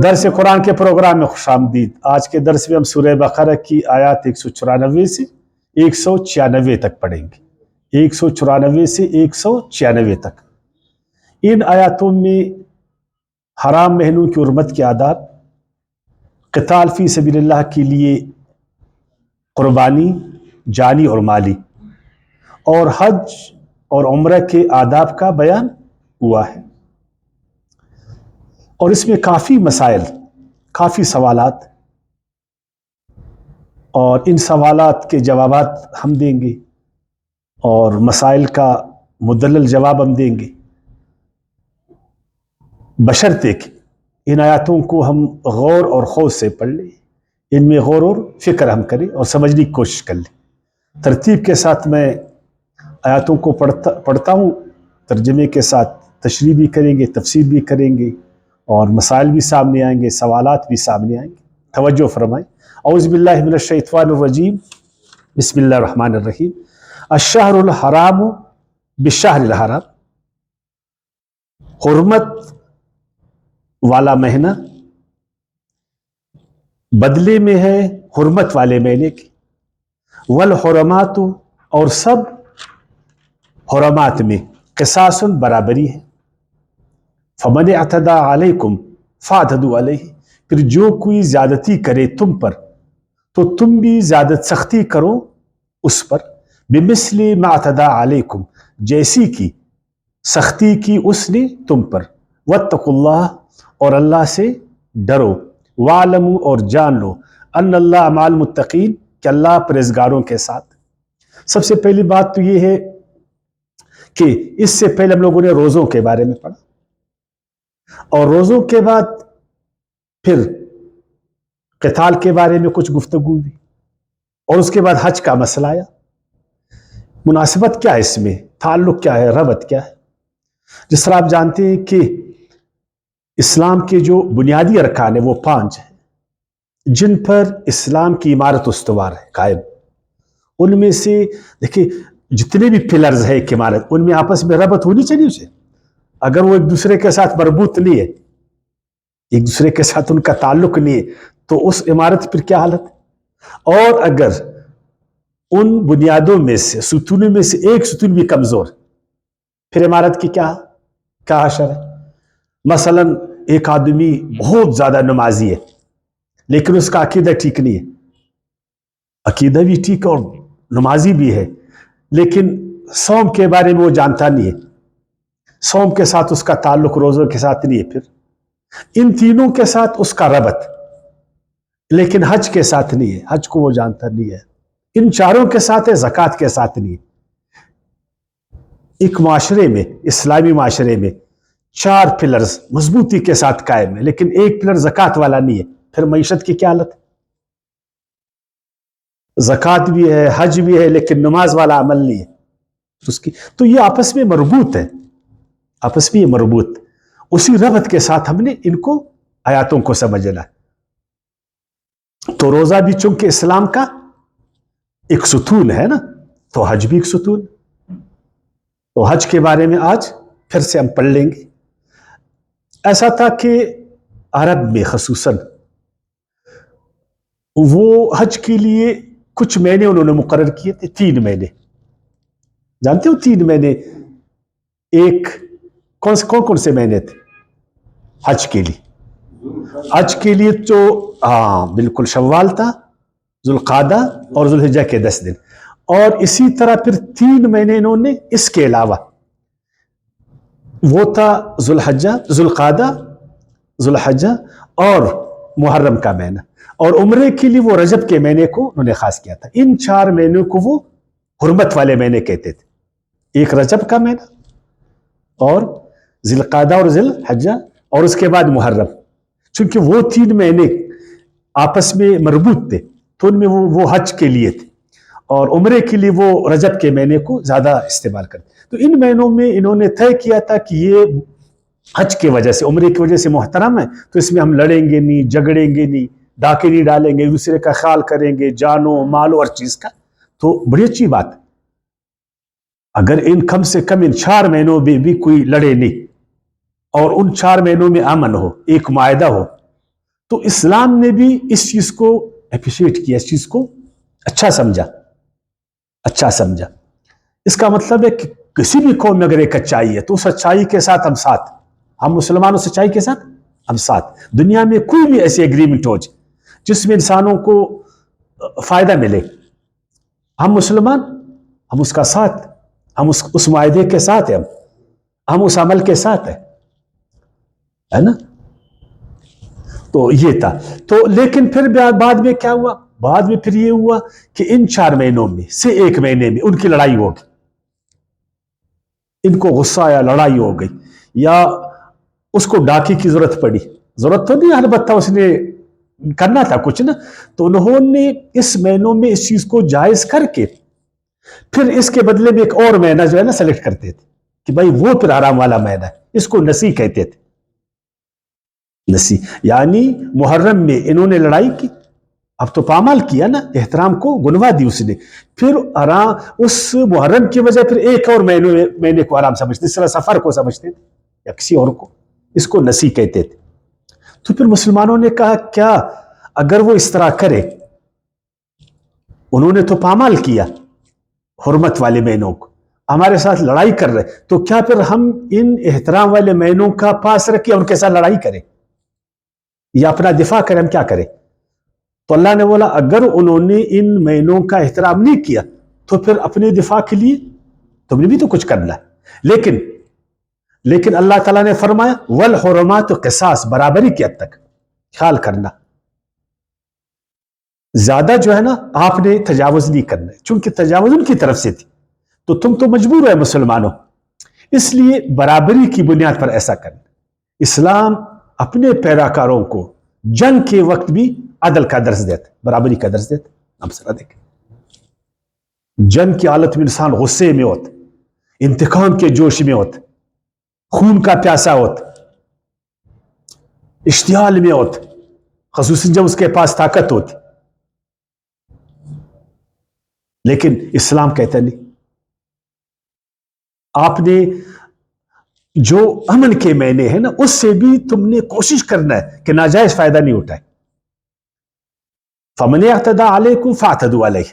درس قرآن کے پروگرام میں خوش آمدید۔ آج کے درس میں ہم سورہ بقرہ کی آیات 194 سے 196 تک پڑھیں گے۔ 194 سے 196 تک۔ ان آیاتوں میں حرام مہینوں کی حرمت کے آداب، قتال فی سبیل اللہ کے لیے قربانی جانی اور مالی، اور حج اور عمرہ کے آداب کا بیان ہوا ہے۔ اور اس میں کافی مسائل، کافی سوالات، اور ان سوالات کے جوابات ہم دیں گے اور مسائل کا مدلل جواب ہم دیں گے، بشرطے کہ ان آیاتوں کو ہم غور اور خوض سے پڑھ لیں، ان میں غور اور فکر ہم کریں اور سمجھنے کی کوشش کر لیں۔ ترتیب کے ساتھ میں آیاتوں کو پڑھتا ہوں، ترجمے کے ساتھ تشریح بھی کریں گے، تفسیر بھی کریں گے، اور مسائل بھی سامنے آئیں گے، سوالات بھی سامنے آئیں گے۔ توجہ فرمائیں۔ اعوذ باللہ من الشیطان الرجیم، بسم اللہ الرحمن الرحیم۔ الشہر الحرام بالشہر الحرام، حرمت والا مہینہ بدلے میں ہے حرمت والے مہینے کی، والحرمات، اور سب حرمات میں قصاص برابری ہے، فمن اعتدى علیکم فاعتدوا علیہ، پھر جو کوئی زیادتی کرے تم پر تو تم بھی زیادت سختی کرو اس پر، بمثل ما اعتدى علیکم، جیسی کی سختی کی اس نے تم پر، واتقوا اللہ، اور اللہ سے ڈرو، واعلموا، اور جان لو، ان اللہ مع المتقین، کہ اللہ پرہیزگاروں کے ساتھ۔ سب سے پہلی بات تو یہ ہے کہ اس سے پہلے ہم لوگوں نے روزوں کے بارے میں پڑھا، اور روزوں کے بعد پھر قتال کے بارے میں کچھ گفتگو ہوئی، اور اس کے بعد حج کا مسئلہ آیا۔ مناسبت کیا ہے اس میں، تعلق کیا ہے، ربط کیا ہے؟ جس طرح آپ جانتے ہیں کہ اسلام کے جو بنیادی ارکان ہیں وہ 5 ہیں، جن پر اسلام کی عمارت استوار ہے، قائم۔ ان میں سے دیکھیں جتنے بھی پلرز ہیں ایک عمارت، ان میں آپس میں ربط ہونی چاہیے اسے۔ اگر وہ ایک دوسرے کے ساتھ مربوط نہیں ہے، ایک دوسرے کے ساتھ ان کا تعلق نہیں ہے، تو اس عمارت پر کیا حالت ہے؟ اور اگر ان بنیادوں میں سے، ستونوں میں سے ایک ستون بھی کمزور، پھر عمارت کی کیا حشر ہے؟ مثلا ایک آدمی بہت زیادہ نمازی ہے لیکن اس کا عقیدہ ٹھیک نہیں ہے، عقیدہ بھی ٹھیک اور نمازی بھی ہے، لیکن صوم کے بارے میں وہ جانتا نہیں ہے، صوم کے ساتھ اس کا تعلق روزوں کے ساتھ نہیں ہے، پھر ان تینوں کے ساتھ اس کا ربط، لیکن حج کے ساتھ نہیں ہے، حج کو وہ جانتا نہیں ہے، ان چاروں کے ساتھ ہے، زکوٰۃ کے ساتھ نہیں ہے۔ ایک معاشرے میں، اسلامی معاشرے میں 4 پلرز مضبوطی کے ساتھ قائم ہے، لیکن ایک پلر زکوٰۃ والا نہیں ہے، پھر معیشت کی کیا حالت ہے؟ زکوٰۃ بھی ہے، حج بھی ہے، لیکن نماز والا عمل نہیں ہے اس کی، تو یہ آپس میں مربوط ہے، آپس میں یہ مربوط۔ اسی ربط کے ساتھ ہم نے ان کو آیاتوں کو سمجھنا ہے۔ تو روزہ بھی چونکہ اسلام کا ایک ستون ہے نا، تو حج بھی ایک ستون، تو حج کے بارے میں آج پھر سے ہم پڑھ لیں گے۔ ایسا تھا کہ عرب میں خصوصاً وہ حج کے لیے کچھ مہینے انہوں نے مقرر کیے تھے، 3 مہینے، جانتے ہو 3 مہینے، ایک کون سے مہینے تھے حج کے لیے؟ حج کے لیے تو بالکل شوال تھا، ذوالقعدہ اور ذوالحجہ کے 10 دن، اور اسی طرح پھر 3 مہینے انہوں نے اس کے علاوہ، وہ تھا ذوالقعدہ، ذوالحجہ اور محرم کا مہینہ، اور عمرے کے لیے وہ رجب کے مہینے کو انہوں نے خاص کیا تھا۔ ان 4 مہینوں کو وہ حرمت والے مہینے کہتے تھے، ایک رجب کا مہینہ، اور ذوالقعدہ اور ذوالحجہ، اور اس کے بعد محرم، چونکہ وہ 3 مہینے آپس میں مربوط تھے تو ان میں وہ حج کے لیے تھے، اور عمرے کے لیے وہ رجب کے مہینے کو زیادہ استعمال کرتے۔ تو ان مہینوں میں انہوں نے طے کیا تھا کہ یہ حج کی وجہ سے، عمرے کی وجہ سے محترم ہے، تو اس میں ہم لڑیں گے نہیں، جھگڑیں گے نہیں، ڈاکے نہیں ڈالیں گے، دوسرے کا خیال کریں گے، جانو مالو ہر چیز کا، تو بڑی اچھی بات ہے۔ اگر ان کم سے کم ان 4 مہینوں میں بھی کوئی لڑے نہیں اور ان 4 مہینوں میں امن ہو، ایک معاہدہ ہو، تو اسلام نے بھی اس چیز کو اپریشیٹ کیا، اس چیز کو اچھا سمجھا. اس کا مطلب ہے کہ کسی بھی قوم میں اگر ایک اچائی ہے تو اس اچائی کے ساتھ ہم ساتھ، ہم مسلمانوں سچائی کے ساتھ ہم ساتھ. دنیا میں کوئی بھی ایسی اگریمنٹ ہو جس میں انسانوں کو فائدہ ملے، ہم مسلمان، ہم اس کا ساتھ، ہم اس معاہدے کے ساتھ ہیں، ہم اس عمل کے ساتھ ہیں، ہے نا. تو یہ تھا. تو لیکن پھر بعد میں کیا ہوا؟ بعد میں پھر یہ ہوا کہ ان 4 مہینوں میں سے ایک مہینے میں ان کی لڑائی ہو گئی. ان کو غصہ آیا، لڑائی ہو گئی، یا اس کو ڈاکے کی ضرورت پڑی. ضرورت تو نہیں، البتہ اس نے کرنا تھا کچھ نا. تو انہوں نے اس مہینوں میں اس چیز کو جائز کر کے پھر اس کے بدلے میں ایک اور مہینہ جو ہے نا سلیکٹ کرتے تھے کہ بھائی وہ پھر حرام والا مہینہ ہے. اس کو نسی کہتے تھے. نسی یعنی محرم میں انہوں نے لڑائی کی، اب تو پامال کیا نا، احترام کو گنوا دی اس نے. پھر اس محرم کی وجہ پھر ایک اور مہینے کو آرام سمجھتے، اس طرح سفر کو سمجھتے تھے یا کسی اور کو. اس کو نسی کہتے تھے. تو پھر مسلمانوں نے کہا کیا اگر وہ اس طرح کرے، انہوں نے تو پامال کیا حرمت والے مہینوں کو، ہمارے ساتھ لڑائی کر رہے، تو کیا پھر ہم ان احترام والے مہینوں کا پاس رکھے ان کے ساتھ لڑائی کریں یا اپنا دفاع کریں؟ ہم کیا کریں؟ تو اللہ نے بولا اگر انہوں نے ان مہینوں کا احترام نہیں کیا تو پھر اپنے دفاع کے لیے تم نے بھی تو کچھ کرنا ہے. لیکن اللہ تعالیٰ نے فرمایا والحرمات قصاص، برابری کی حد تک خیال کرنا. زیادہ جو ہے نا آپ نے تجاوز نہیں کرنا، چونکہ تجاوز ان کی طرف سے تھی تو تم تو مجبور ہے مسلمانوں، اس لیے برابری کی بنیاد پر ایسا کرنا. اسلام اپنے پیراکاروں کو جنگ کے وقت بھی عدل کا درس دیتا، برابری کا درس دیتا. اب ذرا دیکھیں، جنگ کی حالت میں انسان غصے میں ہوتا، انتقام کے جوش میں ہوتا، خون کا پیاسا ہوتا، اشتعال میں ہوتا، خصوصاً جب اس کے پاس طاقت ہوتی. لیکن اسلام کہتا نہیں، آپ نے جو امن کے معنی ہے نا اس سے بھی تم نے کوشش کرنا ہے کہ ناجائز فائدہ نہیں اٹھائے. فمن اعتدى علیکم فاعتدوا علیہ.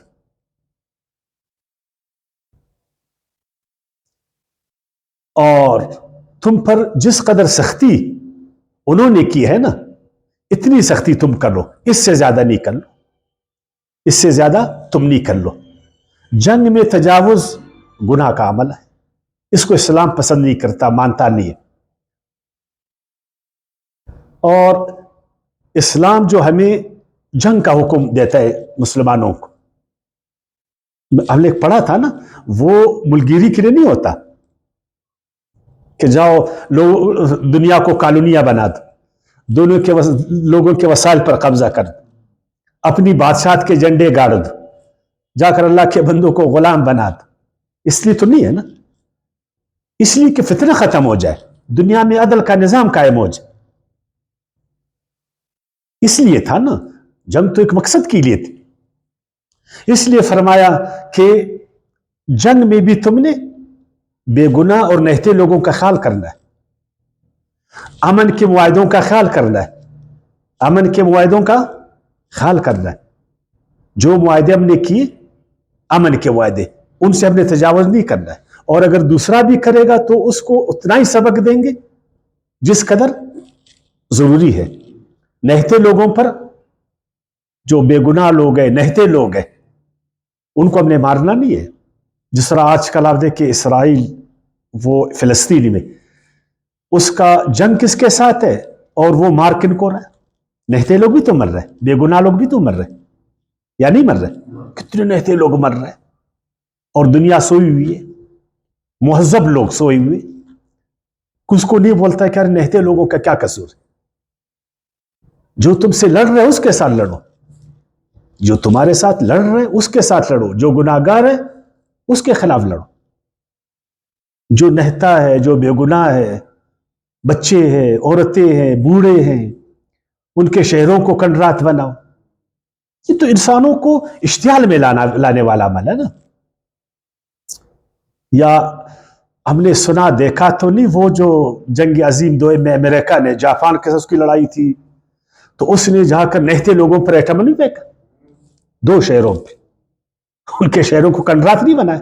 اور تم پر جس قدر سختی انہوں نے کی ہے نا اتنی سختی تم کر لو، اس سے زیادہ نہیں کر لو، اس سے زیادہ تم نہیں کر لو. جنگ میں تجاوز گناہ کا عمل ہے، اس کو اسلام پسند نہیں کرتا، مانتا نہیں ہے. اور اسلام جو ہمیں جنگ کا حکم دیتا ہے مسلمانوں کو، ہم نے پڑھا تھا نا، وہ ملگیری کے لیے نہیں ہوتا کہ جاؤ دنیا کو کالونیاں بنا دو، لوگوں کے وسائل پر قبضہ کر دو، اپنی بادشاہت کے جھنڈے گاڑ دو، جا کر اللہ کے بندوں کو غلام بنا دو. اس لیے تو نہیں ہے نا، اس لیے کہ فتنہ ختم ہو جائے، دنیا میں عدل کا نظام قائم ہو جائے. اس لیے تھا نا، جنگ تو ایک مقصد کے لیے تھی. اس لیے فرمایا کہ جنگ میں بھی تم نے بے گناہ اور نہتے لوگوں کا خیال کرنا ہے، امن کے معاہدوں کا خیال کرنا ہے، امن کے معاہدوں کا خیال کرنا ہے. جو معاہدے ہم نے کیے امن کے معاہدے، ان سے ہم نے تجاوز نہیں کرنا ہے. اور اگر دوسرا بھی کرے گا تو اس کو اتنا ہی سبق دیں گے جس قدر ضروری ہے. نہتے لوگوں پر، جو بے گناہ لوگ ہیں، نہتے لوگ ہیں، ان کو ہم نے مارنا نہیں ہے. جس طرح آج کل آپ دیکھیں اسرائیل، وہ فلسطین میں اس کا جنگ کس کے ساتھ ہے اور وہ مار کن کو رہا ہے؟ نہتے لوگ بھی تو مر رہے، بے گناہ لوگ بھی تو مر رہے یا نہیں مر رہے؟ کتنے نہتے لوگ مر رہے، اور دنیا سوئی ہوئی ہے، مہذب لوگ سوئے ہوئے. کس کو نہیں بولتا کہ نہتے لوگوں کا کیا قصور؟ جو تم سے لڑ رہے اس کے ساتھ لڑو، جو تمہارے ساتھ لڑ رہے اس کے ساتھ لڑو، جو گناہ گار ہے اس کے خلاف لڑو. جو نہتا ہے، جو بے گناہ ہے، بچے ہیں، عورتیں ہیں، بوڑھے ہیں، ان کے شہروں کو کنڈرات بناؤ. یہ تو انسانوں کو اشتعال میں لانے والا عمل ہے نا. یا ہم نے سنا دیکھا تو نہیں وہ جو جنگ عظیم دوئم میں امریکہ نے جاپان کے ساتھ اس کی لڑائی تھی تو اس نے جا کر نہتے لوگوں پر ایٹم نہیں پھینکا 2 شہروں پہ، ان کے شہروں کو کنڈرات نہیں بنایا.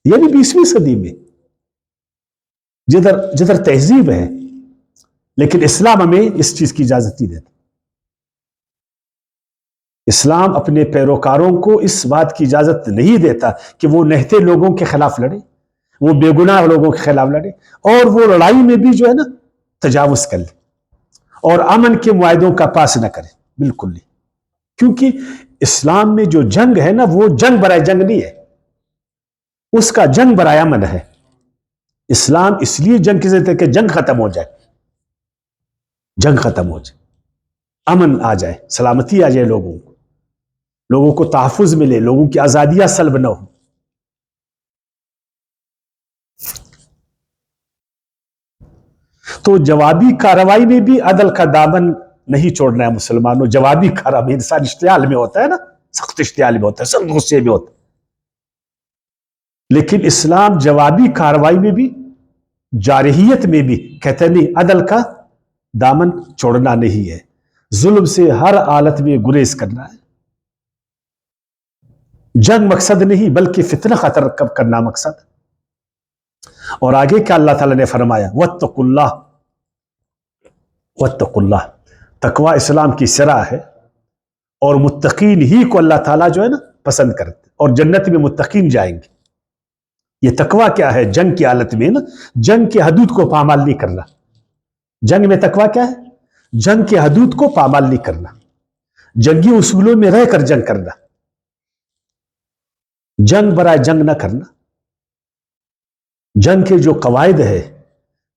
یہ بھی 20ویں صدی میں جدھر تہذیب ہے، لیکن اسلام ہمیں اس چیز کی اجازت نہیں دیتا. اسلام اپنے پیروکاروں کو اس بات کی اجازت نہیں دیتا کہ وہ نہتے لوگوں کے خلاف لڑے، وہ بے گناہ لوگوں کے خلاف لڑے، اور وہ لڑائی میں بھی جو ہے نا تجاوز کر لے اور امن کے معاہدوں کا پاس نہ کرے. بالکل نہیں، کیونکہ اسلام میں جو جنگ ہے نا وہ جنگ برائے جنگ نہیں ہے، اس کا جنگ برائے امن ہے. اسلام اس لیے جنگ کی ضرورت ہے کہ جنگ ختم ہو جائے، جنگ ختم ہو جائے، امن آ جائے، سلامتی آ جائے، لوگوں کو تحفظ ملے، لوگوں کی آزادیاں سلب نہ ہو. تو جوابی کارروائی میں بھی عدل کا دامن نہیں چھوڑنا ہے مسلمانوں. جوابی کارروائی انسان اشتعال میں ہوتا ہے نا، سخت اشتعال میں ہوتا ہے، سخت غصے میں ہوتا ہے، لیکن اسلام جوابی کارروائی میں بھی، جارحیت میں بھی کہتے نہیں عدل کا دامن چھوڑنا نہیں ہے، ظلم سے ہر حالت میں گریز کرنا ہے. جنگ مقصد نہیں بلکہ فتنہ خطر کرنا مقصد. اور آگے کیا اللہ تعالیٰ نے فرمایا، واتقوا اللہ، واتقوا اللہ. تقوی اسلام کی شرع ہے، اور متقین ہی کو اللہ تعالیٰ جو ہے نا پسند کرتے، اور جنت میں متقین جائیں گے. یہ تقوی کیا ہے؟ جنگ کی حالت میں نا جنگ کے حدود کو پامال نہیں کرنا. جنگ میں تقوی کیا ہے؟ جنگ کے حدود کو پامال نہیں کرنا، جنگی اصولوں میں رہ کر جنگ کرنا، جنگ برائے جنگ نہ کرنا. جنگ کے جو قواعد ہے،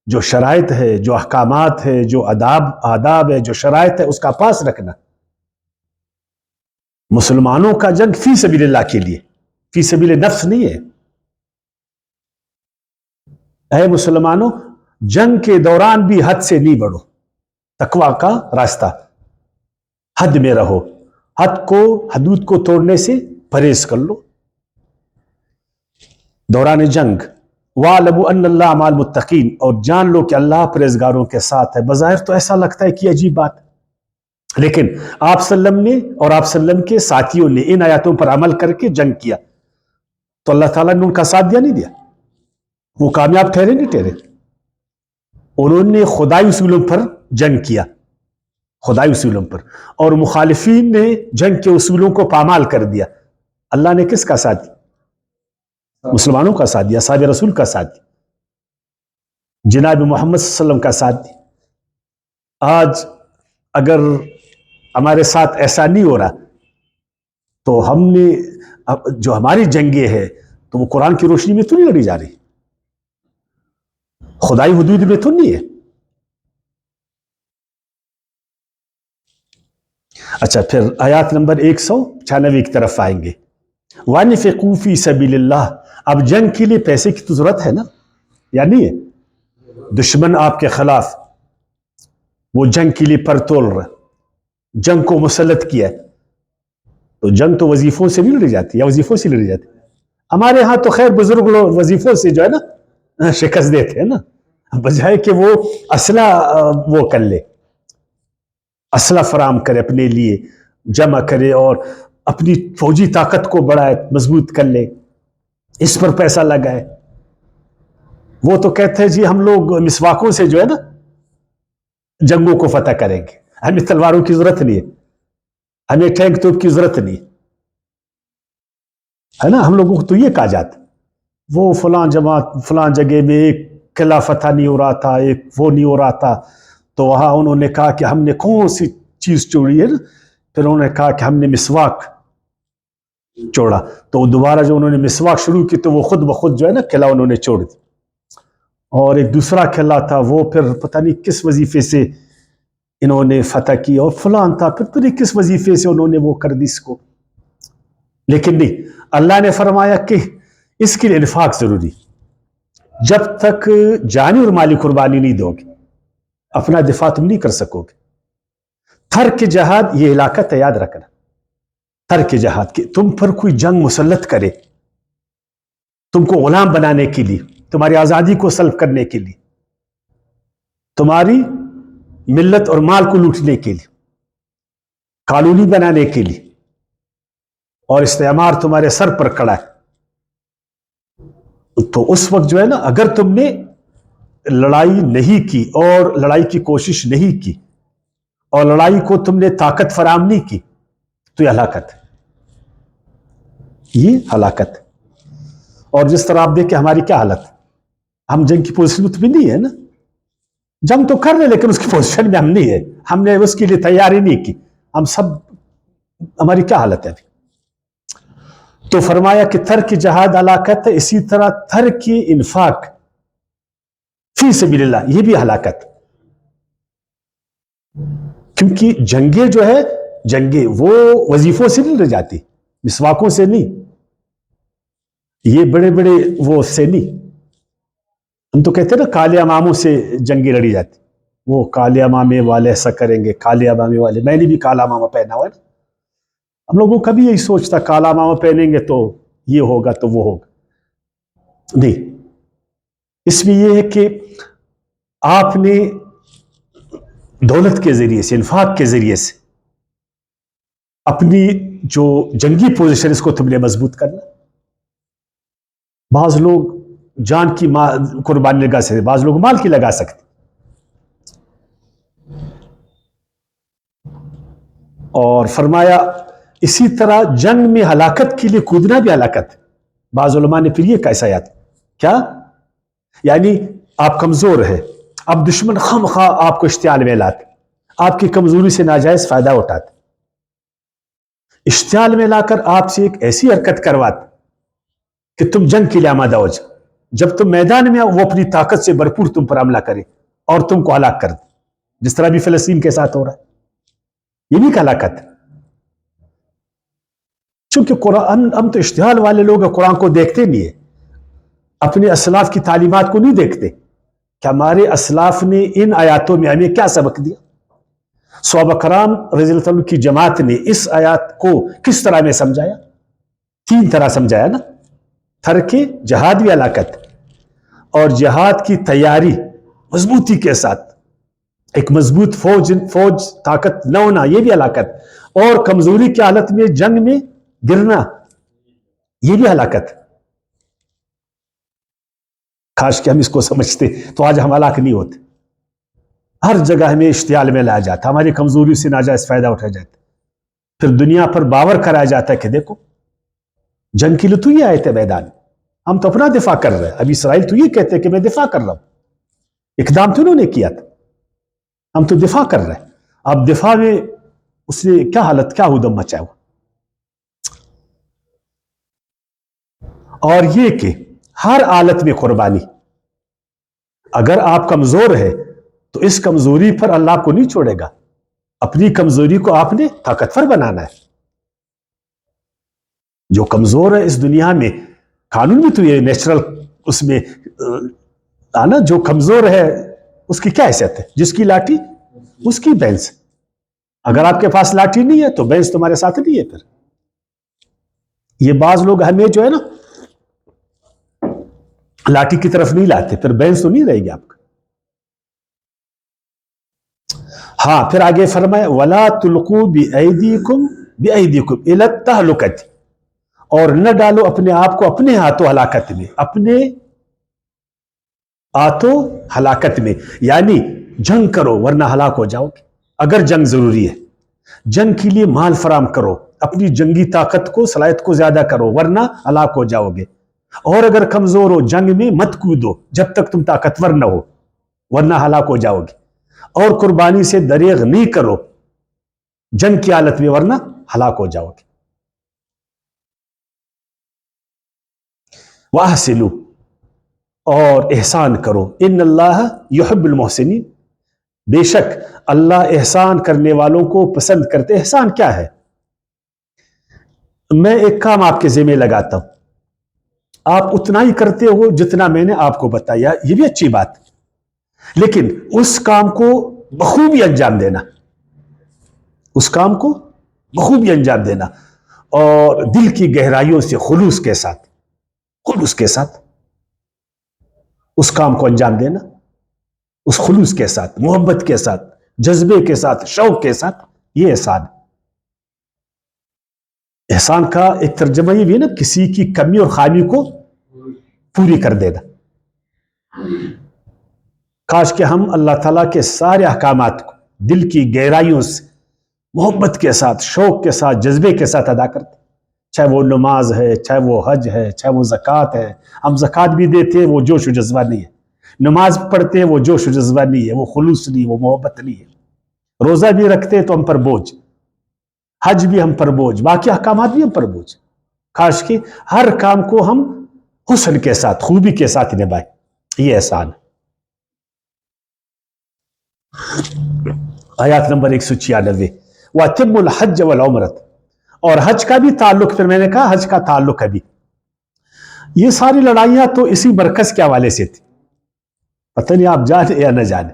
جو شرائط ہے، جو احکامات ہے، جو آداب ہے، جو شرائط ہے، اس کا پاس رکھنا. مسلمانوں کا جنگ فی سبیل اللہ کے لیے، فی سبیل نفس نہیں ہے. اے مسلمانوں، جنگ کے دوران بھی حد سے نہیں بڑھو. تقوی کا راستہ، حد میں رہو، حدود کو توڑنے سے پرہیز کر لو دوران جنگ. وَاعْلَمُوا أَنَّ اللَّهَ مَعَ الْمُتَّقِينَ، اور جان لو کہ اللہ پرہیزگاروں کے ساتھ ہے. بظاہر تو ایسا لگتا ہے کہ عجیب بات، لیکن آپ صلی اللہ علیہ وسلم نے اور آپ صلی اللہ علیہ وسلم کے ساتھیوں نے ان آیاتوں پر عمل کر کے جنگ کیا تو اللہ تعالیٰ نے ان کا ساتھ دیا نہیں دیا؟ وہ کامیاب ٹھہرے نہیں ٹھہرے؟ انہوں نے خدائی اصولوں پر جنگ کیا، خدائی اصولوں پر، اور مخالفین نے جنگ کے اصولوں کو پامال کر دیا. اللہ نے کس کا ساتھ دیا؟ مسلمانوں کا ساتھ دیا، اصحاب رسول کا ساتھ دیا، جناب محمد صلی اللہ علیہ وسلم کا ساتھ دیا. آج اگر ہمارے ساتھ ایسا نہیں ہو رہا تو ہم نے جو ہماری جنگیں ہیں تو وہ قرآن کی روشنی میں تو نہیں لڑی جا رہی، خدائی حدود میں تو نہیں ہے. اچھا، پھر آیات نمبر 196 کی طرف آئیں گے. وَأَنفِقُوا فِي سَبِيلِ اللَّهِ. اب جنگ کے لیے پیسے کی تو ضرورت ہے نا، یا نہیں ہے؟ دشمن آپ کے خلاف وہ جنگ کے لیے پر تول رہا، جنگ کو مسلط کیا ہے، تو جنگ تو وظیفوں سے نہیں لڑی جاتی، یا وظیفوں سے لڑی جاتی. ہمارے ہاں تو خیر بزرگ لوگ وظیفوں سے جو ہے نا شکست دیتے ہیں نا، بجائے کہ وہ اسلحہ وہ کر لے، اسلحہ فراہم کرے، اپنے لیے جمع کرے اور اپنی فوجی طاقت کو بڑھائے، مضبوط کر لے، اس پر پیسہ لگائے. وہ تو کہتے ہیں جی ہم لوگ مسواکوں سے جو ہے نا جنگوں کو فتح کریں گے، ہمیں تلواروں کی ضرورت نہیں ہے، ہمیں ٹینک توپ کی ضرورت نہیں ہے نا. ہم لوگوں کو تو یہ کہا جاتا وہ فلاں جماعت فلاں جگہ میں ایک قلعہ فتح نہیں ہو رہا تھا، ایک وہ نہیں ہو رہا تھا، تو وہاں انہوں نے کہا کہ ہم نے کون سی چیز چوڑی ہے نا، پھر انہوں نے کہا کہ ہم نے مسواک چوڑا، تو دوبارہ جو انہوں نے مسواک شروع کی تو وہ خود بخود جو ہے نا قلعہ انہوں نے چھوڑ دی. اور ایک دوسرا قلعہ تھا وہ پھر پتہ نہیں کس وظیفے سے انہوں نے فتح کی، اور فلان تھا پھر پتہ نہیں کس وظیفے سے انہوں نے وہ کر دی اس کو. لیکن نہیں، اللہ نے فرمایا کہ اس کے لیے انفاق ضروری. جب تک جانی اور مالی قربانی نہیں دو گے اپنا دفاع تم نہیں کر سکو گے. ترک جہاد، یہ ہلاکت ہے، یاد رکھنا. ترک جہاد کہ تم پر کوئی جنگ مسلط کرے تم کو غلام بنانے کے لیے، تمہاری آزادی کو سلب کرنے کے لیے، تمہاری ملت اور مال کو لوٹنے کے لیے، قانونی بنانے کے لیے، اور استعمار تمہارے سر پر کڑا ہے۔ تو اس وقت جو ہے نا، اگر تم نے لڑائی نہیں کی اور لڑائی کی کوشش نہیں کی اور لڑائی کو تم نے طاقت فراہم نہیں کی، تو یہ ہلاکت ہے، یہ ہلاکت ہے۔ اور جس طرح آپ دیکھیں ہماری کیا حالت ہے، ہم جنگ کی پوزیشن میں نہیں ہے نا، جنگ تو کر رہے لیکن اس کی پوزیشن میں ہم نہیں ہے، ہم نے اس کے لیے تیاری نہیں کی، ہم سب، ہماری کیا حالت ہے ابھی۔ تو فرمایا کہ ترک جہاد ہلاکت ہے، اسی طرح ترک انفاق فی سبیل اللہ یہ بھی ہلاکت، کیونکہ جنگیں جو ہے، جنگیں وہ وظیفوں سے نہیں لڑ جاتی، مسواکوں سے نہیں، یہ بڑے بڑے وہ سے نہیں۔ ہم تو کہتے ہیں نا کالے اماموں سے جنگیں لڑی جاتی، وہ کالے امامے والے ایسا کریں گے، کالے امامے والے، میں نے بھی کالا امامہ پہنا ہوا ہے نا، ہم لوگوں کا بھی یہی سوچتا کالا امامہ پہنیں گے تو یہ ہوگا تو وہ ہوگا، نہیں، اس میں یہ ہے کہ آپ نے دولت کے ذریعے سے، انفاق کے ذریعے سے اپنی جو جنگی پوزیشن اس کو تم نے مضبوط کرنا۔ بعض لوگ جان کی قربانی لگا سکتے، بعض لوگ مال کی لگا سکتے، اور فرمایا اسی طرح جنگ میں ہلاکت کے لیے کودنا بھی ہلاکت ہے۔ بعض علماء نے پھر یہ کیسا یاد کیا، یعنی آپ کمزور ہے، اب دشمن خواہ آپ کو اشتعال میں لاتے، آپ کی کمزوری سے ناجائز فائدہ اٹھاتے، اشتعال میں لا کر آپ سے ایک ایسی حرکت کرواتے کہ تم جنگ کے لیے آمادہ ہو جاؤ، جب تم میدان میں آؤ وہ اپنی طاقت سے بھرپور تم پر حملہ کرے اور تم کو ہلاک کر دے، جس طرح بھی فلسطین کے ساتھ ہو رہا ہے، یہ بھی ہلاکت ہے۔ چونکہ قرآن، ہم تو اشتعال والے لوگ ہیں، قرآن کو دیکھتے نہیں ہیں، اپنے اسلاف کی تعلیمات کو نہیں دیکھتے کہ ہمارے اسلاف نے ان آیاتوں میں ہمیں کیا سبق دیا۔ صحابہ کرام رضی اللہ عنہ کی جماعت نے اس آیات کو کس طرح میں سمجھایا، تین طرح سمجھایا نا، ترک جہاد بھی ہلاکت، اور جہاد کی تیاری مضبوطی کے ساتھ، ایک مضبوط فوج طاقت نہ ہونا یہ بھی ہلاکت، اور کمزوری کی حالت میں جنگ میں گرنا یہ بھی ہلاکت۔ کاش کہ ہم اس کو سمجھتے تو آج ہم ہلاک نہیں ہوتے۔ ہر جگہ ہمیں اشتعال میں لایا جاتا، ہماری کمزوری سے ناجائز فائدہ اٹھایا جاتا، پھر دنیا پر باور کرایا جاتا ہے کہ دیکھو جنگ کے لیے تو یہ آئے تھے میدان، ہم تو اپنا دفاع کر رہے ہیں، اب اسرائیل تو یہ کہتے ہیں کہ میں دفاع کر رہا ہوں، اقدام تو انہوں نے کیا تھا، ہم تو دفاع کر رہے ہیں، اب دفاع میں اس نے کیا حالت، کیا ہدم مچایا ہوا۔ اور یہ کہ ہر حالت میں قربانی، اگر آپ کمزور ہے تو اس کمزوری پر اللہ آپ کو نہیں چھوڑے گا، اپنی کمزوری کو آپ نے طاقتور بنانا ہے۔ جو کمزور ہے اس دنیا میں، قانون میں تو یہ نیچرل اس میں آنا، جو کمزور ہے اس کی کیا حیثیت ہے، جس کی لاٹھی اس کی بینس، اگر آپ کے پاس لاٹھی نہیں ہے تو بینس تمہارے ساتھ نہیں ہے۔ پھر یہ بعض لوگ ہمیں جو ہے نا لاٹھی کی طرف نہیں لاتے، پھر بینس تو نہیں رہے گی آپ کا۔ ہاں پھر آگے فرمایا وَلَا تُلْقُوا بِأَيْدِيكُمْ إِلَى التَّهْلُكَةِ، اور نہ ڈالو اپنے آپ کو اپنے ہاتھوں ہلاکت میں، اپنے ہاتھوں ہلاکت میں، یعنی جنگ کرو ورنہ ہلاک ہو جاؤ گے۔ اگر جنگ ضروری ہے، جنگ کے لیے مال فراہم کرو، اپنی جنگی طاقت کو، صلاحیت کو زیادہ کرو ورنہ ہلاک ہو جاؤ گے۔ اور اگر کمزور ہو جنگ میں مت کودو جب تک تم طاقتور نہ ہو ورنہ ہلاک ہو جاؤ گے، اور قربانی سے دریغ نہیں کرو جنگ کی حالت میں ورنہ ہلاک ہو جاؤ گے۔ وَأَحْسِنُوا، اور احسان کرو، ان اللہ یحب المحسنین، بے شک اللہ احسان کرنے والوں کو پسند کرتے۔ احسان کیا ہے؟ میں ایک کام آپ کے ذمہ لگاتا ہوں، آپ اتنا ہی کرتے ہو جتنا میں نے آپ کو بتایا، یہ بھی اچھی بات، لیکن اس کام کو بخوبی انجام دینا، اس کام کو بخوبی انجام دینا، اور دل کی گہرائیوں سے، خلوص کے ساتھ، خلوص کے ساتھ۔ اس کام کو انجام دینا اس خلوص کے ساتھ، محبت کے ساتھ، جذبے کے ساتھ، شوق کے ساتھ، یہ احسان ہے۔ احسان کا ایک ترجمہ یہ بھی ہے نا، کسی کی کمی اور خامی کو پوری کر دینا۔ کاش کہ ہم اللہ تعالیٰ کے سارے احکامات کو دل کی گہرائیوں سے محبت کے ساتھ، شوق کے ساتھ، جذبے کے ساتھ ادا کرتے، چاہے وہ نماز ہے، چاہے وہ حج ہے، چاہے وہ زکوٰۃ ہے۔ ہم زکوٰۃ بھی دیتے ہیں، وہ جوش و جذبہ نہیں ہے۔ نماز پڑھتے ہیں، وہ جوش و جذبہ نہیں ہے، وہ خلوص نہیں، وہ محبت نہیں ہے۔ روزہ بھی رکھتے ہیں تو ہم پر بوجھ، حج بھی ہم پر بوجھ، باقی احکامات بھی ہم پر بوجھ۔ کاش کہ ہر کام کو ہم حسن کے ساتھ، خوبی کے ساتھ نبھائیں، یہ احسان ہے۔ آیات نمبر 196، وَأَتِمُّوا الْحَجَّ وَالْعُمْرَةَ، اور حج کا بھی تعلق، پھر میں نے کہا حج کا تعلق ہے بھی۔ یہ ساری لڑائیاں تو اسی مرکز کے حوالے سے تھی، پتہ نہیں آپ جانے یا نہ جانے۔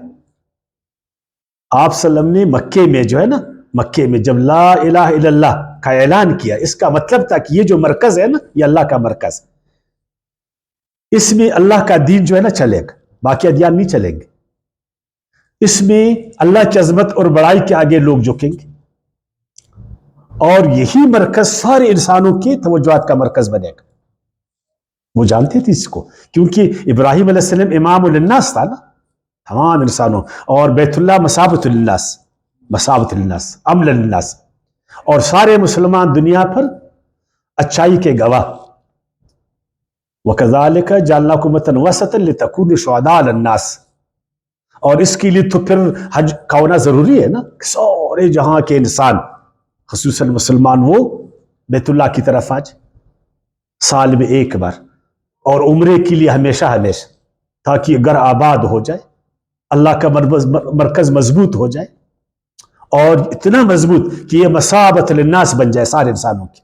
آپ صلی اللہ علیہ وسلم نے مکے میں جو ہے نا، مکے میں جب لا الہ الا اللہ کا اعلان کیا، اس کا مطلب تھا کہ یہ جو مرکز ہے نا، یہ اللہ کا مرکز، اس میں اللہ کا دین جو ہے نا چلے گا، باقی ادیان نہیں چلیں گے۔ اس میں اللہ کی عظمت اور بڑائی کے آگے لوگ جھکیں گے، اور یہی مرکز سارے انسانوں کے توجہات کا مرکز بنے گا۔ وہ جانتے تھے اس کو، کیونکہ ابراہیم علیہ السلام امام للناس تھا نا، تمام انسانوں، اور بیت اللہ مسابۃ للناس، مسابۃ للناس، امن للناس، اور سارے مسلمان دنیا پر اچائی کے گواہ۔ وَكَذَلِكَ جَعَلْنَاكُمْ أُمَّةً وَسَطًا لِتَكُونُوا شُهَدَاءَ عَلَى النَّاسِ، اور اس کے لیے تو پھر حج کا ہونا ضروری ہے نا، کہ سارے جہاں کے انسان، خصوصاً مسلمان، وہ بیت اللہ کی طرف آج سال میں ایک بار، اور عمرے کے لیے ہمیشہ ہمیشہ، تاکہ گھر آباد ہو جائے، اللہ کا مرکز مضبوط ہو جائے، اور اتنا مضبوط کہ یہ مسابۃ للناس بن جائے سارے انسانوں کی،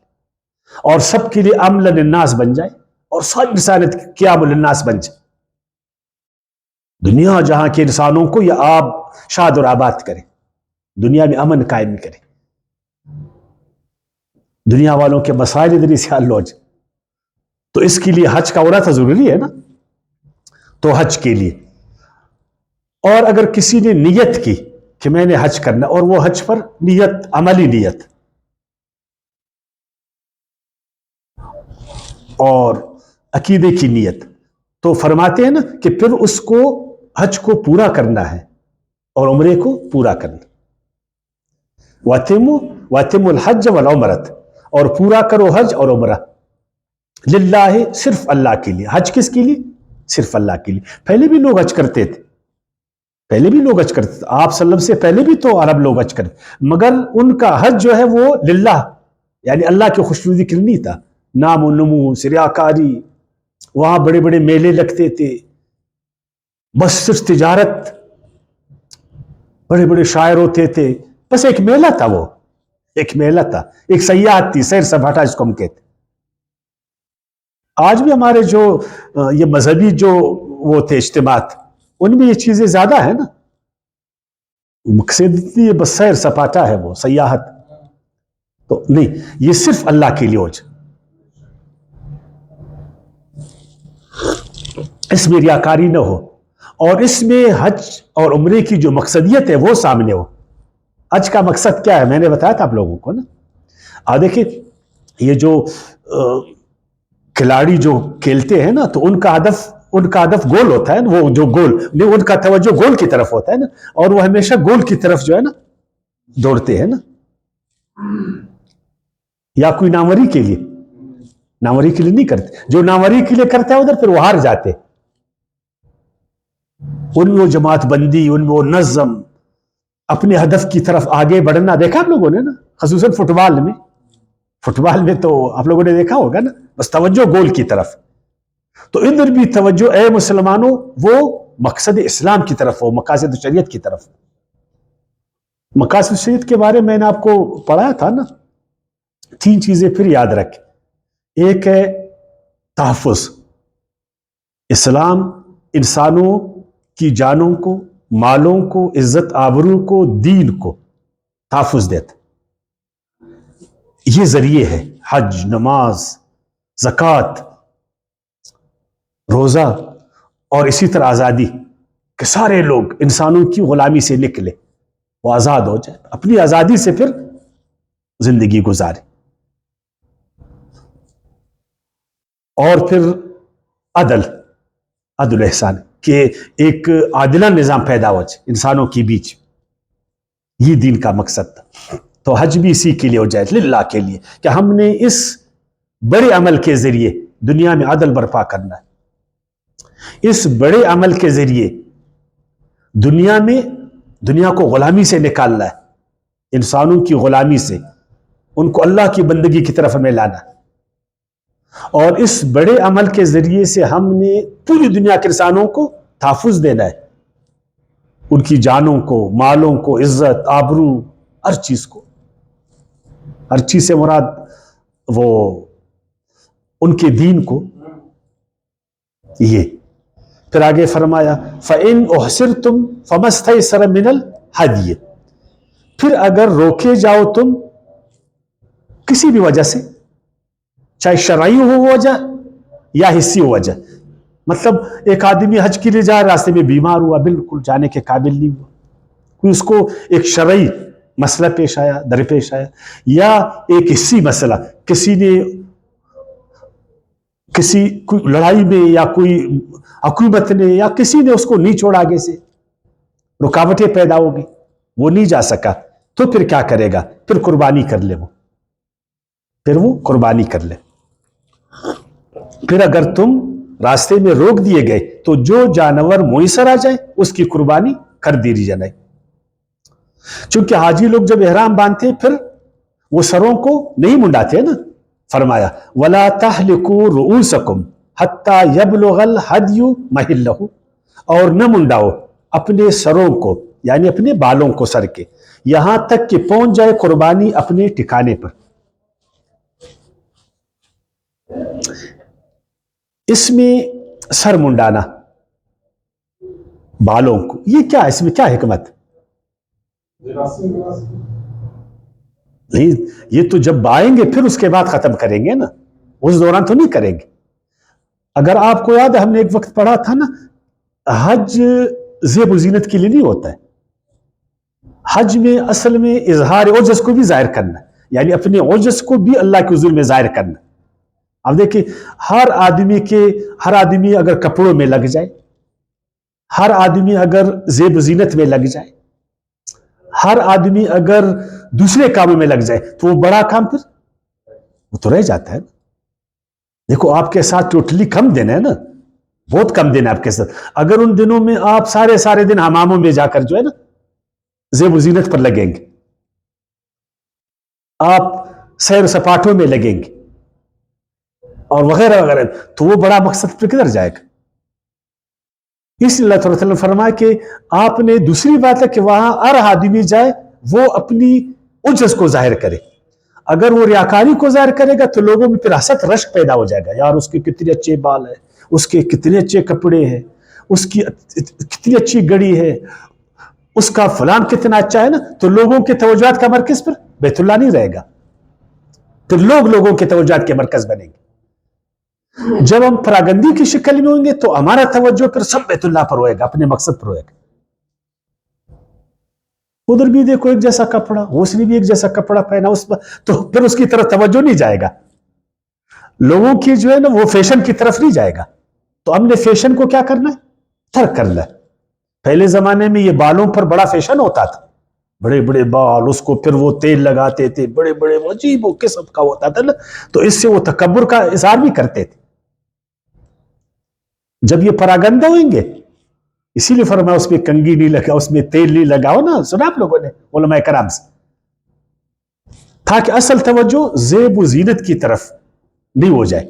اور سب کے لیے امن للناس بن جائے، اور ساری انسانیت قیام للناس بن جائے۔ دنیا جہاں کے انسانوں کو یہ آپ شاد اور آباد کرے، دنیا میں امن قائم کرے، دنیا والوں کے مسائل ادھر سے حل ہو جائے۔ تو اس کے لیے حج کا ہونا تو ضروری ہے نا، تو حج کے لیے، اور اگر کسی نے نیت کی کہ میں نے حج کرنا، اور وہ حج پر نیت، عملی نیت اور عقیدے کی نیت، تو فرماتے ہیں نا کہ پھر اس کو حج کو پورا کرنا ہے اور عمرے کو پورا کرنا۔ وَأَتِمُّوا الْحَجَّ وَالْعُمْرَةَ، اور پورا کرو حج اور عمرہ، للہ، صرف اللہ کے لیے۔ حج کس کے لیے؟ صرف اللہ کے لیے۔ پہلے بھی لوگ حج کرتے تھے، پہلے بھی لوگ حج کرتے تھے، آپ صلی اللہ علیہ وسلم سے پہلے بھی تو عرب لوگ حج کرتے، مگر ان کا حج جو ہے وہ للہ، یعنی اللہ کی خوشنودی کے لیے نہیں تھا۔ نام و نمو، ریاکاری، وہاں بڑے بڑے میلے لگتے تھے، بس صرف تجارت، بڑے بڑے شاعر ہوتے تھے، بس ایک میلہ تھا، وہ ایک میلہ تھا، ایک سیاحت تھی، سیر سپاٹا جس کو ہم کہتے۔ آج بھی ہمارے جو یہ مذہبی جو وہ تھے اجتماعات، ان میں یہ چیزیں زیادہ ہیں نا، مقصد یہ بس سیر سپاٹا ہے، وہ سیاحت تو نہیں، یہ صرف اللہ کے لیے ہو جائے، اس میں ریاکاری نہ ہو، اور اس میں حج اور عمرے کی جو مقصدیت ہے وہ سامنے ہو۔ حج کا مقصد کیا ہے؟ میں نے بتایا تھا آپ لوگوں کو نا، دیکھیں یہ جو کھلاڑی جو کھیلتے ہیں نا، تو ان کا ہدف گول ہوتا ہے نا، وہ جو گول، ان کا توجہ گول کی طرف ہوتا ہے نا، اور وہ ہمیشہ گول کی طرف جو ہے نا دوڑتے ہیں نا، یا کوئی ناموری کے لیے، ناموری کے لیے نہیں کرتے، جو ناموری کے لیے کرتا ہے ادھر پھر وہ ہار جاتے، ان میں وہ جماعت بندی، ان میں وہ نظم، اپنے ہدف کی طرف آگے بڑھنا، دیکھا آپ لوگوں نے نا، خصوصاً فٹ بال میں تو آپ لوگوں نے دیکھا ہوگا نا، بس توجہ گول کی طرف۔ تو ادھر بھی توجہ اے مسلمانوں وہ مقصد اسلام کی طرف ہو، مقاصد شریعت کی طرف۔ مقاصد شریعت کے بارے میں نے آپ کو پڑھایا تھا نا، 3 چیزیں پھر یاد رکھیں۔ ایک ہے تحفظ، اسلام انسانوں کی جانوں کو، مالوں کو، عزت آبرو کو، دین کو تحفظ دیتا، یہ ذریعے ہے، حج، نماز، زکوٰۃ، روزہ، اور اسی طرح آزادی کہ سارے لوگ انسانوں کی غلامی سے نکلے، وہ آزاد ہو جائے، اپنی آزادی سے پھر زندگی گزارے. اور پھر عدل احسان کہ ایک عادلہ نظام پیدا ہو جائے انسانوں کے بیچ، یہ دین کا مقصد تھا. تو حج بھی اسی کے لیے ہو جائے، للہ کے لیے، کہ ہم نے اس بڑے عمل کے ذریعے دنیا میں عدل برپا کرنا ہے. اس بڑے عمل کے ذریعے دنیا کو غلامی سے نکالنا ہے، انسانوں کی غلامی سے ان کو اللہ کی بندگی کی طرف ہمیں لانا ہے. اور اس بڑے عمل کے ذریعے سے ہم نے پوری دنیا کے انسانوں کو تحفظ دینا ہے، ان کی جانوں کو، مالوں کو، عزت، آبرو، ہر چیز کو. ہر چیز سے مراد وہ ان کے دین کو. یہ پھر آگے فرمایا فَإِنْ أُحْصِرْتُمْ فَمَا اسْتَيْسَرَ مِنَ الْهَدْيِ، پھر اگر روکے جاؤ تم کسی بھی وجہ سے، چاہے شرعی ہو وجہ یا حصی ہو وجہ. مطلب ایک آدمی حج کے لیے جائے، راستے میں بیمار ہوا، بالکل جانے کے قابل نہیں ہوا، کوئی اس کو ایک شرعی مسئلہ پیش آیا، درپیش آیا، یا ایک حصی مسئلہ، کوئی لڑائی میں، یا کوئی حکومت نے یا کسی نے اس کو نہیں چھوڑا، آگے سے رکاوٹیں پیدا ہو گئی، وہ نہیں جا سکا، تو پھر کیا کرے گا؟ پھر قربانی کر لے، وہ قربانی کر لے. پھر اگر تم راستے میں روک دیے گئے تو جو جانور میسر آ جائے اس کی قربانی کر دی جائے. چونکہ حاجی لوگ جب احرام باندھتے پھر وہ سروں کو نہیں منڈاتے نا. فرمایا وَلَا تَحْلِقُوا رُؤُوسَكُمْ حَتَّى يَبْلُغَ الْهَدْيُ مَحِلَّهُ، اور نہ منڈاؤ اپنے سروں کو، یعنی اپنے بالوں کو، سر کے، یہاں تک کہ پہنچ جائے قربانی اپنے ٹھکانے پر. اس میں سر منڈانا بالوں کو، یہ کیا، اس میں کیا حکمت؟ نہیں، یہ تو جب آئیں گے پھر اس کے بعد ختم کریں گے نا، اس دوران تو نہیں کریں گے. اگر آپ کو یاد ہے ہم نے ایک وقت پڑھا تھا نا، حج زیب و زینت کے لیے نہیں ہوتا ہے. حج میں اصل میں اظہار عجز کو بھی ظاہر کرنا، یعنی اپنے عجز کو بھی اللہ کے حضور میں ظاہر کرنا. اب دیکھیں ہر آدمی اگر کپڑوں میں لگ جائے، ہر آدمی اگر زیب و زینت میں لگ جائے، ہر آدمی اگر دوسرے کاموں میں لگ جائے، تو وہ بڑا کام پھر وہ تو رہ جاتا ہے. دیکھو آپ کے ساتھ ٹوٹلی کم دن ہے نا، بہت کم دن ہے آپ کے ساتھ. اگر ان دنوں میں آپ سارے دن حماموں میں جا کر جو ہے نا زیب و زینت پر لگیں گے، آپ سیر سپاٹوں میں لگیں گے اور وغیرہ وغیرہ، تو وہ بڑا مقصد پہ کدھر جائے گا؟ اس لیے اللہ تعالیٰ نے فرمایا کہ آپ نے، دوسری بات ہے کہ وہاں ہر آدمی جائے وہ اپنی عجز کو ظاہر کرے. اگر وہ ریاکاری کو ظاہر کرے گا تو لوگوں میں پھر حسد رشک پیدا ہو جائے گا، یار اس کے کتنے اچھے بال ہیں، اس کے کتنے اچھے کپڑے ہیں، اس کی کتنی اچھی گڑی ہے، اس کا فلان کتنا اچھا ہے نا. تو لوگوں کے توجہات کا مرکز پر بیت اللہ نہیں رہے گا، پھر لوگوں کے توجہات کے مرکز بنیں گے. جب ہم پراگندی کی شکل میں ہوں گے تو ہمارا توجہ پھر سب بیت اللہ پر ہوئے گا، اپنے مقصد پر ہوئے گا. ادھر بھی دیکھو ایک جیسا کپڑا، اس نے بھی ایک جیسا کپڑا پہنا، اس پر تو پھر اس کی طرف توجہ نہیں جائے گا. لوگوں کی جو ہے نا وہ فیشن کی طرف نہیں جائے گا. تو ہم نے فیشن کو کیا کرنا ہے؟ ترک کرنا ہے. پہلے زمانے میں یہ بالوں پر بڑا فیشن ہوتا تھا، بڑے بڑے بال، اس کو پھر وہ تیل لگاتے تھے، بڑے بڑے عجیب و قسم کا ہوتا تھا نا، تو اس سے وہ تکبر کا اظہار بھی کرتے تھے. جب یہ پراگندہ ہوئیں گے، اسی لیے فرمایا اس میں کنگھی نہیں لگا، اس میں تیل نہیں لگاؤ نا، سنا آپ لوگوں نے علماء کرام سے، تاکہ اصل توجہ زیب و زینت کی طرف نہیں ہو جائے،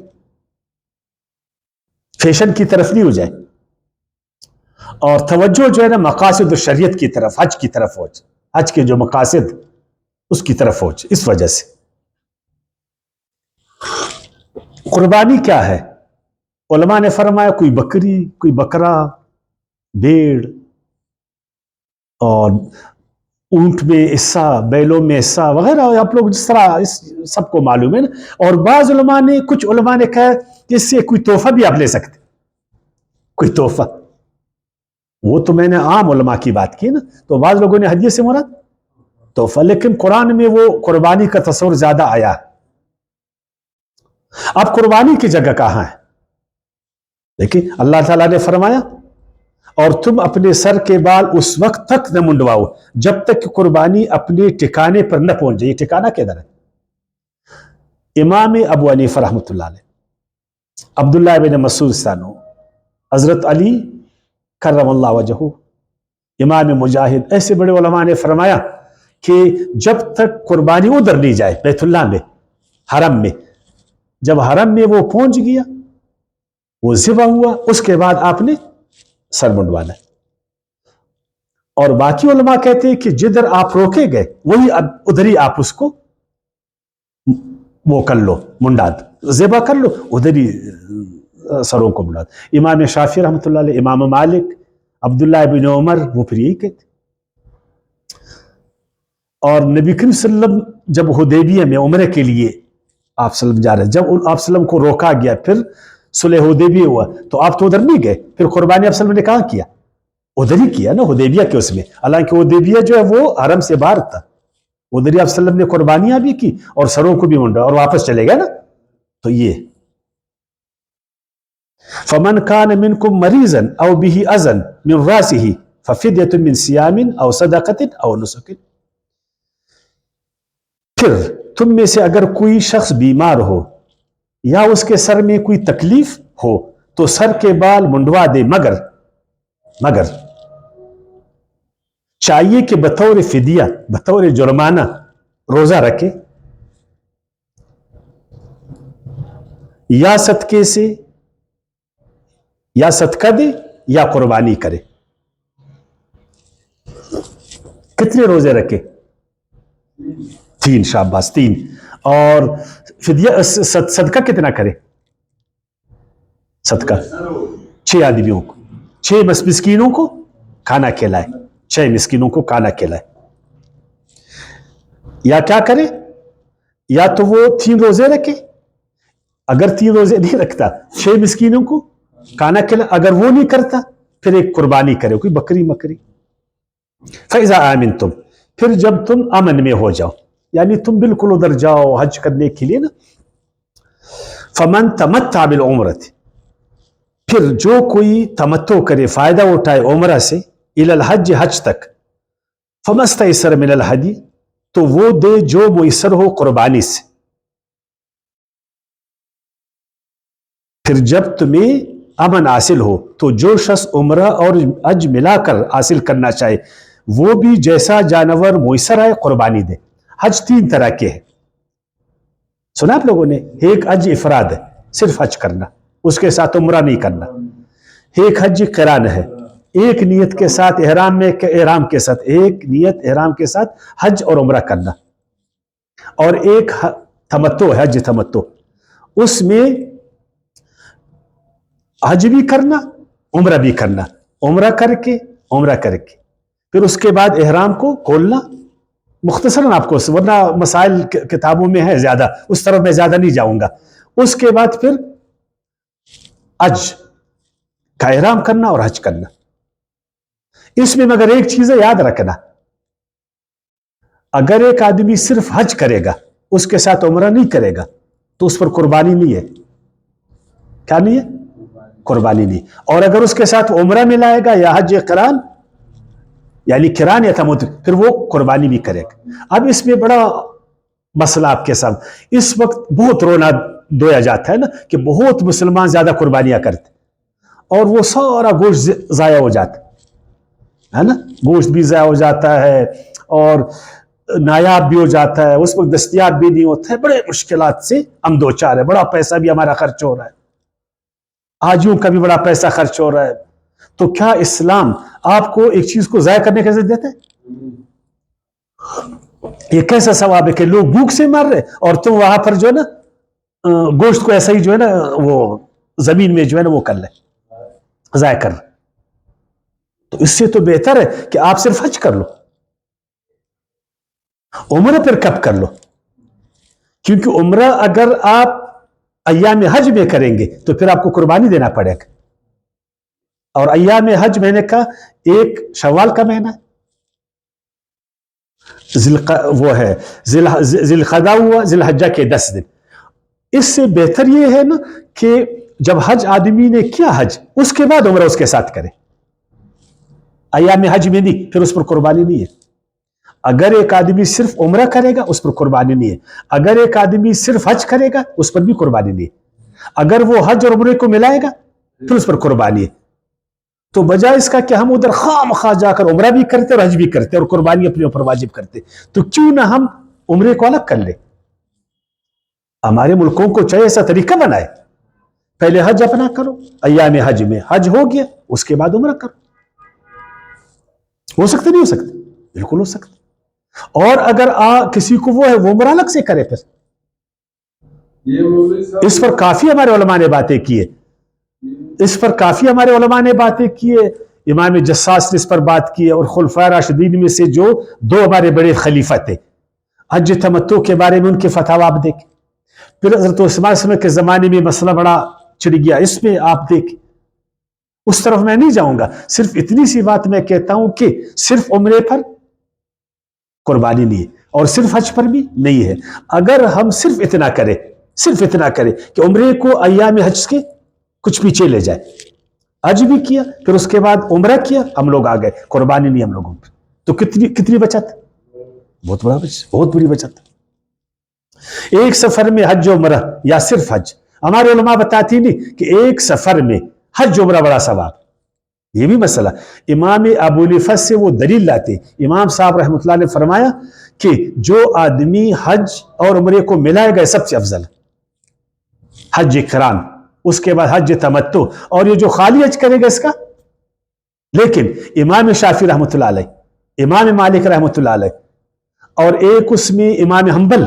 فیشن کی طرف نہیں ہو جائے، اور توجہ جو ہے نا مقاصد و شریعت کی طرف، حج کی طرف ہو جائے، حج کے جو مقاصد اس کی طرف ہو جائے. اس وجہ سے قربانی کیا ہے؟ علماء نے فرمایا کوئی بکری، کوئی بکرا، بھیڑ، اور اونٹ میں حصہ، بیلوں میں حصہ وغیرہ، آپ لوگ جس طرح اس سب کو معلوم ہے نا. اور بعض علماء نے، کچھ علماء نے کہا کہ اس سے کوئی تحفہ بھی آپ لے سکتے، کوئی تحفہ. وہ تو میں نے عام علماء کی بات کی نا. تو بعض لوگوں نے ہدیے سے مراد تحفہ، لیکن قرآن میں وہ قربانی کا تصور زیادہ آیا. اب قربانی کی جگہ کہاں ہے؟ دیکھیں اللہ تعالیٰ نے فرمایا اور تم اپنے سر کے بال اس وقت تک نہ منڈواؤ جب تک کہ قربانی اپنے ٹھکانے پر نہ پہنچ جائے. ٹھکانہ کدھر ہے؟ امام ابو حنیفہ رحمۃ اللہ علیہ، عبداللہ بن مسعود ثانو، حضرت علی کرم اللہ وجہہ، امام مجاہد، ایسے بڑے علماء نے فرمایا کہ جب تک قربانی ادھر نہیں جائے بیت اللہ میں، حرم میں، جب حرم میں وہ پہنچ گیا، وہ ذبح ہوا، اس کے بعد آپ نے سر منڈوانا ہے. اور باقی علماء کہتے ہیں کہ جدھر آپ روکے گئے وہی ادھر ہی آپ اس کو وہ کر لو، منڈاد ذبح کر لو، ادھر ہی سروں کو منڈاد. امام شافعی رحمۃ اللہ علیہ، امام مالک، عبداللہ بن عمر، وہ پھر یہی کہتے. اور نبی کریم صلی اللہ علیہ وسلم جب حدیبیہ میں عمرے کے لیے آپ صلی اللہ علیہ وسلم جا رہے، جب آپ صلی اللہ علیہ وسلم کو روکا گیا، پھر صلح حدیبیہ ہوا، تو آپ تو ادھر نہیں گئے، پھر قربانی آپ صلی اللہ علیہ وسلم نے کہاں کیا؟ ادھر ہی کیا نا، حدیبیہ کے اس میں. حالانکہ حدیبیہ جو ہے وہ حرم سے باہر تھا، ادھر ہی آپ صلی اللہ علیہ وسلم نے قربانیاں بھی کی اور سروں کو بھی منڈا اور واپس چلے گئے نا. تو یہ فمن کان منکم مریضا او به اذى من راسه ففدیۃ من صیام او صدقۃ او نسک. پھر تم میں سے اگر کوئی شخص بیمار ہو یا اس کے سر میں کوئی تکلیف ہو تو سر کے بال منڈوا دے، مگر چاہیے کہ بطور فدیہ، بطور جرمانہ روزہ رکھے یا صدقے سے، یا صدقہ دے یا قربانی کرے. کتنے روزے رکھے؟ 3. شاباش، 3. اور فدیہ صدقہ کتنا کرے؟ صدقہ 6 آدمیوں کو، 6 مسکینوں کو کھانا کھلائے، 6 مسکینوں کو کھانا کھلائے. یا کیا کرے؟ یا تو وہ 3 روزے رکھے، اگر 3 روزے نہیں رکھتا 6 مسکینوں کو کھانا کھلائے، اگر وہ نہیں کرتا پھر ایک قربانی کرے، کوئی بکری مکری. فَإِذَا آمِنْتُمْ، پھر جب تم امن میں ہو جاؤ، یعنی تم بالکل ادھر جاؤ حج کرنے کے لیے نا. فَمَنْ تَمَتَّعَ بِالْعُمْرَةِ، پھر جو کوئی تمتع کرے، فائدہ اٹھائے عمرہ سے، الی الحج، حج تک، فَمَا اسْتَيْسَرَ مِنَ الْحَدِي، تو وہ دے جو میسر ہو قربانی سے. پھر جب تمہیں امن حاصل ہو تو جو شخص عمرہ اور حج ملا کر حاصل کرنا چاہے وہ بھی جیسا جانور میسر ہے قربانی دے. حج 3 طرح کے ہیں، سنا آپ لوگوں نے. ایک حج افراد ہے، صرف حج کرنا، اس کے ساتھ عمرہ نہیں کرنا. ایک حج قران ہے، ایک نیت کے ساتھ احرام کے ساتھ، ایک نیت احرام کے ساتھ حج اور عمرہ کرنا. اور ایک تمتع ہے، حج تمتع، اس میں حج بھی کرنا، عمرہ بھی کرنا، عمرہ کر کے پھر اس کے بعد احرام کو کھولنا. مختصراً آپ کو، ورنہ مسائل کتابوں میں ہے زیادہ، اس طرف میں زیادہ نہیں جاؤں گا. اس کے بعد پھر حج کا احرام کرنا اور حج کرنا. اس میں مگر ایک چیز یاد رکھنا، اگر ایک آدمی صرف حج کرے گا، اس کے ساتھ عمرہ نہیں کرے گا، تو اس پر قربانی نہیں ہے. کیا نہیں ہے؟ قربانی نہیں. اور اگر اس کے ساتھ عمرہ ملائے گا یا حج قران، یعنی قران یا تمتع، پھر وہ قربانی بھی کرے گا. اب اس میں بڑا مسئلہ آپ کے ساتھ، اس وقت بہت رونا دھویا جاتا ہے نا کہ بہت مسلمان زیادہ قربانیاں کرتے اور وہ سارا گوشت ضائع ہو جاتا ہے نا. گوشت بھی ضائع ہو جاتا ہے اور نایاب بھی ہو جاتا ہے، اس وقت دستیاب بھی نہیں ہوتا ہے. بڑے مشکلات سے ہم دو چار ہے، بڑا پیسہ بھی ہمارا خرچ ہو رہا ہے، حاجیوں کا بھی بڑا پیسہ خرچ ہو رہا ہے. تو کیا اسلام آپ کو ایک چیز کو ضائع کرنے کا اجازت دیتا ہے؟ یہ کیسا ثواب ہے کہ لوگ بھوک سے مر رہے اور تم وہاں پر جو ہے نا گوشت کو ایسا ہی جو ہے نا وہ زمین میں جو ہے نا وہ کر لے، ضائع کر. تو اس سے تو بہتر ہے کہ آپ صرف حج کر لو، عمرہ پھر کب کر لو، کیونکہ عمرہ اگر آپ ایام حج میں کریں گے تو پھر آپ کو قربانی دینا پڑے گا. اور ایام حج میں نے کہا ایک شوال کا مہینہ ہے، وہ ہے ذی القعدہ ہوا، ذی الحجہ کے 10 دن. اس سے بہتر یہ ہے نا کہ جب حج آدمی نے کیا حج، اس کے بعد عمرہ اس کے ساتھ کرے. ایام حج میں نہیں، پھر اس پر قربانی نہیں ہے. اگر ایک آدمی صرف عمرہ کرے گا اس پر قربانی نہیں ہے. اگر ایک آدمی صرف حج کرے گا اس پر بھی قربانی نہیں ہے. اگر وہ حج اور عمرے کو ملائے گا پھر اس پر قربانی ہے. تو بجائے اس کا کہ ہم ادھر خام خواہ جا کر عمرہ بھی کرتے اور حج بھی کرتے اور قربانی اپنے اوپر واجب کرتے، تو کیوں نہ ہم عمرے کو الگ کر لیں. ہمارے ملکوں کو چاہے ایسا طریقہ بنائے، پہلے حج اپنا کرو، ایام حج میں حج ہو گیا، اس کے بعد عمرہ کرو. ہو سکتے نہیں ہو سکتے؟ بالکل ہو سکتے. اور اگر کسی کو وہ ہے وہ عمرہ الگ سے کرے. پھر اس پر کافی ہمارے علماء نے باتیں کی ہے، اس پر کافی ہمارے علماء نے باتیں کی ہے. امام جساس نے اس پر بات کی ہے، اور خلفائے راشدین میں سے جو 2 ہمارے بڑے خلیفہ تھے، حج تمتع کے بارے میں ان کے فتاوی آپ دیکھیں. پھر حضرت عثمان صلی اللہ علیہ وسلم کے زمانے میں مسئلہ بڑا چڑ گیا، اس میں آپ دیکھیں. اس طرف میں نہیں جاؤں گا، صرف اتنی سی بات میں کہتا ہوں کہ صرف عمرے پر قربانی نہیں ہے اور صرف حج پر بھی نہیں ہے. اگر ہم صرف اتنا کریں کہ عمرے کو ایام حج کے کچھ پیچھے لے جائے، حج بھی کیا پھر اس کے بعد عمرہ کیا، ہم لوگ آ گئے، قربانی نہیں ہم لوگوں پر، تو کتنی بچت؟ بہت بڑی بچت. ایک سفر میں حج عمرہ یا صرف حج، ہمارے علماء بتاتی نہیں کہ ایک سفر میں حج عمرہ بڑا ثواب. یہ بھی مسئلہ امام ابو حنیفہ سے وہ دلیل لاتے. امام صاحب رحمۃ اللہ نے فرمایا کہ جو آدمی حج اور عمرے کو ملائے گا سب سے افضل حج قران، اس کے بعد حج تمتع، اور یہ جو خالی حج کرے گا اس کا. لیکن امام شافعی رحمۃ اللہ علیہ، امام مالک رحمۃ اللہ علیہ، اور ایک اس میں امام حنبل،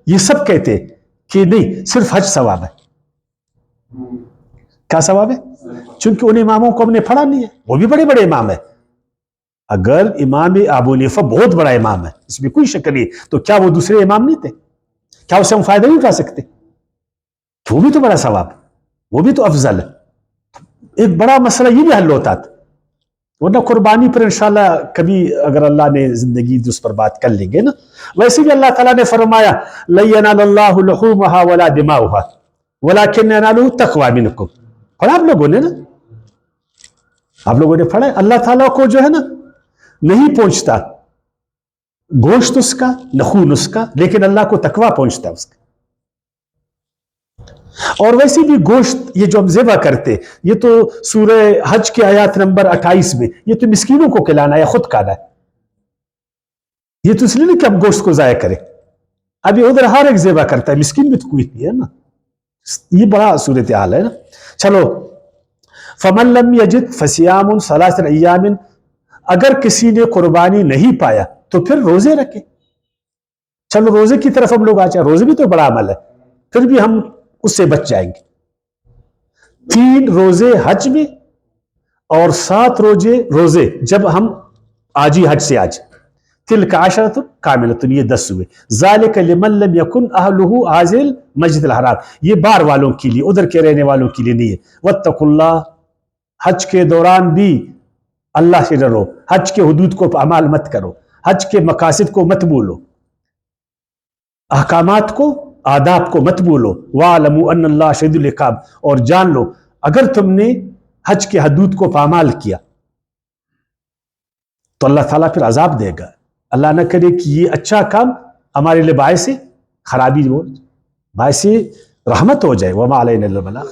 یہ سب کہتے کہ نہیں، صرف حج ثواب ہے. کیا ثواب ہے؟ چونکہ ان اماموں کو ہم نے پڑھا نہیں ہے، وہ بھی بڑے بڑے امام ہیں. اگر امام ابو حنیفہ بہت بڑا امام ہے، اس میں کوئی شک نہیں، تو کیا وہ دوسرے امام نہیں تھے؟ کیا اسے ہم فائدہ نہیں اٹھا سکتے؟ وہ بھی تو بڑا ثواب، وہ بھی تو افضل ہے. ایک بڑا مسئلہ یہ بھی حل ہوتا تھا. ورنہ قربانی پر انشاءاللہ کبھی اگر اللہ نے زندگی دی اس پر بات کر لیں گے نا. ویسے بھی اللہ تعالیٰ نے فرمایا لَن يَنَالَ اللَّهُ لُحُومُهَا وَلَا دِمَاؤُهَا وَلَكِنَّ يَنَالُهُ التَّقْوَىٰ مِنكُمْ. پڑھا آپ لوگوں نے نا، آپ لوگوں نے پڑھا. اللہ تعالیٰ کو جو ہے نا نہیں پہنچتا گوشت اس کا نہ خون اس کا، لیکن اللہ کو تقویٰ پہنچتا ہے اس کا. اور ویسے بھی گوشت یہ جو ہم ذبح کرتے، یہ تو سورہ حج کے آیات نمبر 28 میں یہ تو مسکینوں کو کھلانا ہے یا خود کھانا ہے. یہ تو اس لیے نہیں کہ ہم گوشت کو ضائع کریں. ابھی ادھر ہر ایک ذبح کرتا ہے، مسکین بھی تو کوئی نہیں ہے نا. یہ بڑا صورتحال ہے نا. چلو فمن لم یجد فصیام ثلاثۃ ایام، اگر کسی نے قربانی نہیں پایا تو پھر روزے رکھے. چلو روزے کی طرف ہم لوگ آ جائیں، روزے بھی تو بڑا عمل ہے، پھر بھی ہم اس سے بچ جائیں گے. 3 روزے حج میں اور 7 روزے جب ہم آج ہی حج سے آج، تلک عشرۃ کاملۃ، یہ 10 ہوئے. ذالک لمن لم یکن اہلہ حاضر مسجد الحرام، یہ بار والوں کے لیے، ادھر کے رہنے والوں کے لیے نہیں ہے. واتقوا اللہ، حج کے دوران بھی اللہ سے ڈرو، حج کے حدود کو اعمال مت کرو، حج کے مقاصد کو مت بھولو، احکامات کو، آداب کو مت بھولو. وَاعْلَمُوا أَنَّ اللَّهَ شَدِيدُ الْعِقَابِ، اور جان لو اگر تم نے حج کے حدود کو پامال کیا تو اللہ تعالیٰ پھر عذاب دے گا. اللہ نہ کرے کہ یہ اچھا کام ہمارے لیے باعث خرابی ہو، باعث رحمت ہو جائے. وَمَا عَلَيْنَا إِلَّا الْبَلَاغُ.